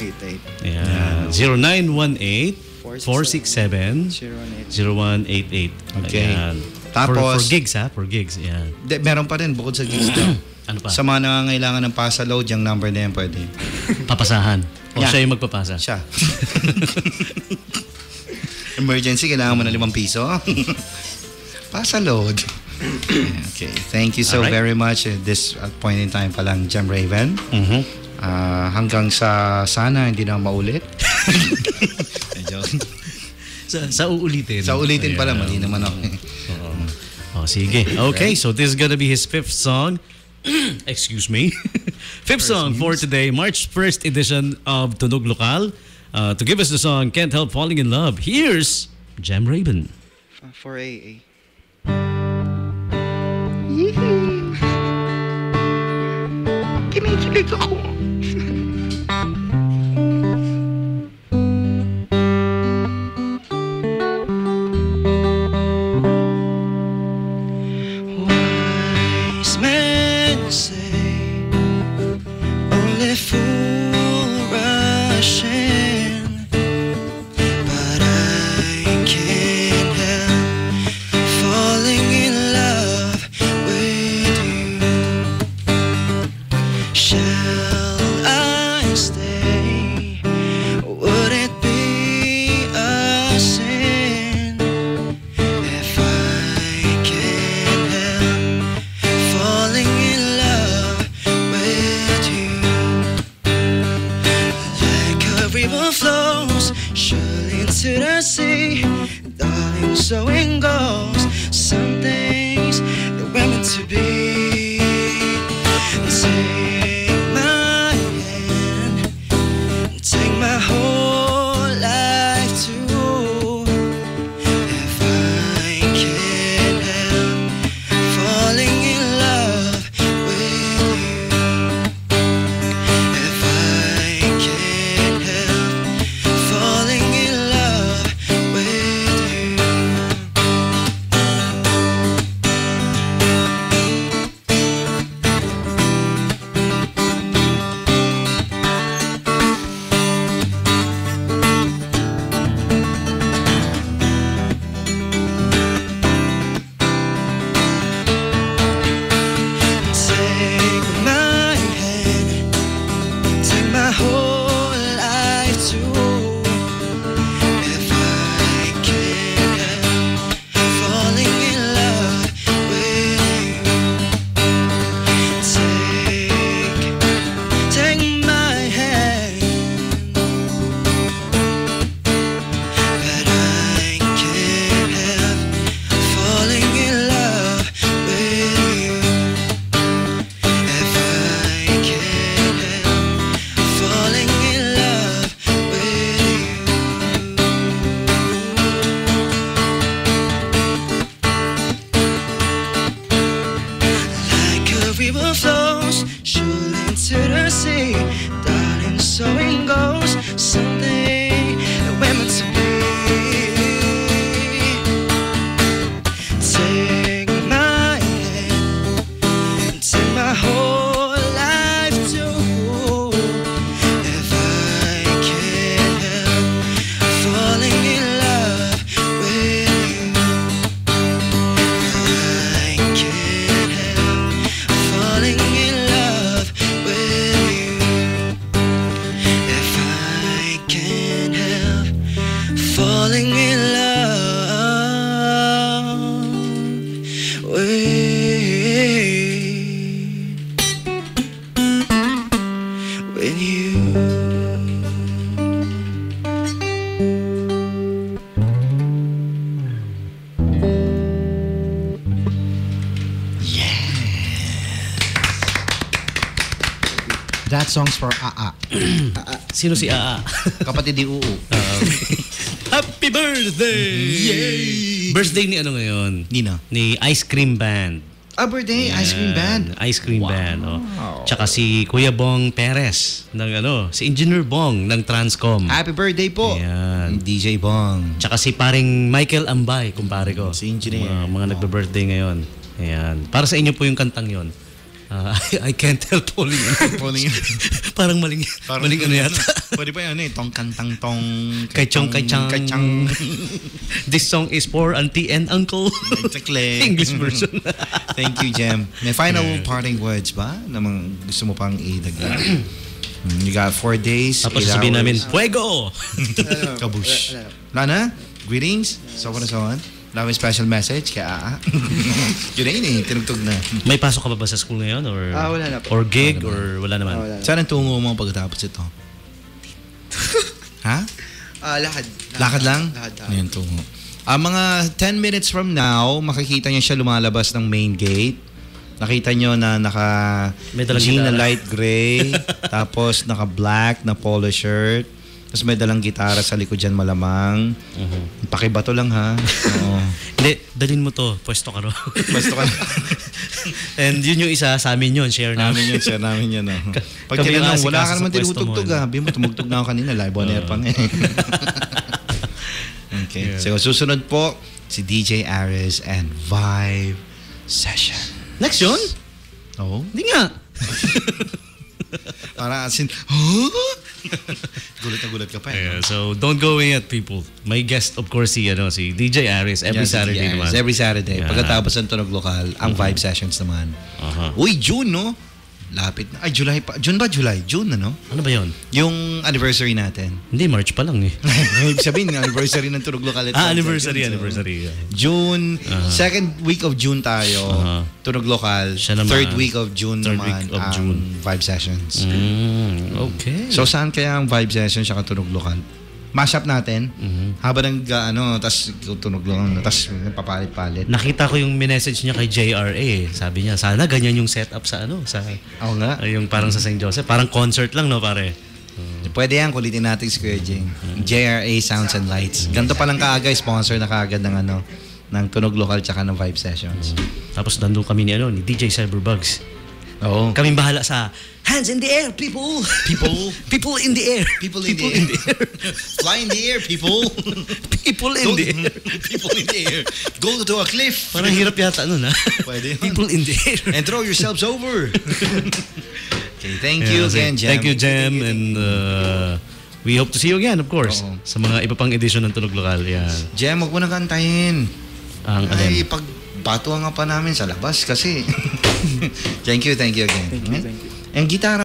0918-467-0188. Ayan. 0918-467-0188. Okay. Ayan. Tapos, for gigs ha? For gigs. Ayan. Meron pa rin bukod sa gigs daw. Ano pa? Sa mga nangangailangan ng pasa-load, yung number na yan pwede. Papasahan. O Yeah. siya yung magpapasa? Siya. Emergency, kailangan mo na 5 piso. Pasa-load. Okay. Thank you so very much. At this point in time pa lang, Jem Raven. Hanggang sa sana hindi na maulit. Sa uulitin. Sa ulitin pala, mali naman ako. Oh, sige. Okay, so this is gonna be his 5th song. Excuse me. 5th song for today, March 1st edition of Tunog Lokal. To give us the song Can't Help Falling in Love, here's Jem Raven. For AA. Kinikilig ako. Wise men say only fool rush in, but I can't help falling in love with you. Shall I stay? Would it be a sin if I can't help falling in love with you? Like a river flows surely into the sea, darling, so it goes. Some things that we're meant to be. Take my hand, take my whole life too. If I can't help falling in love with you, if I can't help falling in love with you. Take my hand, take my whole life too. If I can't help falling in love with you, take my hand, but I can't help falling in love with you. If I can't help falling in love with you. Like a river flows surely into the sea, darling, so it goes. Someday we're meant to be. Take my hand, take my whole life too. If I can't help falling in love with you, I can't help falling in love with you. If I can't help falling in love with you. That song's for AA. Sino si Aa? Kapatid ni Uu. Happy birthday! Yay! Birthday ni ano ngayon? Nina. Ni Ice Cream Band. Birthday, Ice Cream Band. Ice Cream Band. Oh. Tsaka si Kuya Bong Perez ng si Engineer Bong ng Transcom. Happy birthday po. Ayan. DJ Bong. Tsaka si paring Michael Ambay, kumpare ko. Si Engineer. Mga nagbe-birthday ngayon. Ayan. Para sa inyo po yung kantang yon. I can't help falling in. Parang maling ano yata. Pwede pa yan tong kantang tong Kay Chong. This song is for auntie and uncle. Exactly. English version. Thank you, Jem. May final parting words ba? Namang gusto mo pang idagdag? You got 4 days, Tapos 8 sabihin hours. namin, Fuego! Kabush. Wala na? Greetings? So on and so on. Wala may special message kay Aa. Yun na yun tinugtog na. May pasok ka ba sa school ngayon? Or, wala na po. Or gig? Or wala naman? Wala na. Saan ang tungo mo pagkatapos ito? Ha? Lakad. Lakad lang? Lakad. Ayan, tungo. Mga 10 minutes from now, makikita niyo siya lumalabas ng main gate. Nakita nyo na May dalang jean na gitara. light gray, tapos naka-black na polo shirt, tapos may dalang gitara sa likod dyan malamang. Pakibato lang ha. Oo. Hindi, dalhin mo to. Pwesto ka ro. Basta ka And yun yung isa sa amin yun. Share namin. namin yun, sir, namin yun. Pag Kami tinanong, ang wala ka asikaso naman sa pwesto tinutugtog mo, ha. Sabi mo, tumugtog na ako kanina. Live on air pa nga eh. Okay. So, susunod po, si DJ Ares and Vibe Session. Next yun? Oo. Hindi nga. Para asin, huh? Gulat na gulat ka pa eh. Yeah, so don't go away yet, people. May guest, of course, si DJ Aris every Yes, Saturday yes, naman. every Saturday. Yeah. Pagkatapos ng Tunog Lokal, ang Vibe Sessions naman. Uy, June, no? Lapit na. Ay, July pa. June ba? July? June na, no? Ano ba yun? Yung anniversary natin. Hindi, March pa lang eh. Ibig sabihin, anniversary ng Tunog Lokal. Anniversary. June, second week of June tayo. Tunog Lokal. Siya naman. Third week of June Third naman week of ang June. Vibe Sessions. Okay. So, saan kaya ang Vibe Session siya Tunog Lokal? Mashup natin. Habang tas tunog lang, tas papalit-palit. Nakita ko yung minessage niya kay JRA eh. Sabi niya, sana ganyan yung setup sa sa Oo nga. yung parang sa St. Joseph. Parang concert lang, no, pare? Pwede yan, kulitin natin si Kuya Jing. JRA Sounds and Lights. Ganito pa lang kaagad, sponsor na kaagad ng ng Tunog Lokal tsaka ng Vibe Sessions. Tapos nandun kami ni DJ Cyberbugs. Oo. Kaming bahala sa hands in the air, people! People in the air! People in the air. Fly in the air, people. People in the air! People in the air. Go to a cliff. Parang hirap yata nun, ha? Pwede yun. People in the air. And throw yourselves over. Okay, thank you again, Jem. Thank you, Jem. And we hope to see you again, of course. Oo. Sa mga iba pang edisyon ng Tunog Lokal. Yan. Jem, wag mo na kantahin. Ang Ay, alin. pagbatuan nga pa namin sa labas kasi. Thank you again. Thank you. Ang gitara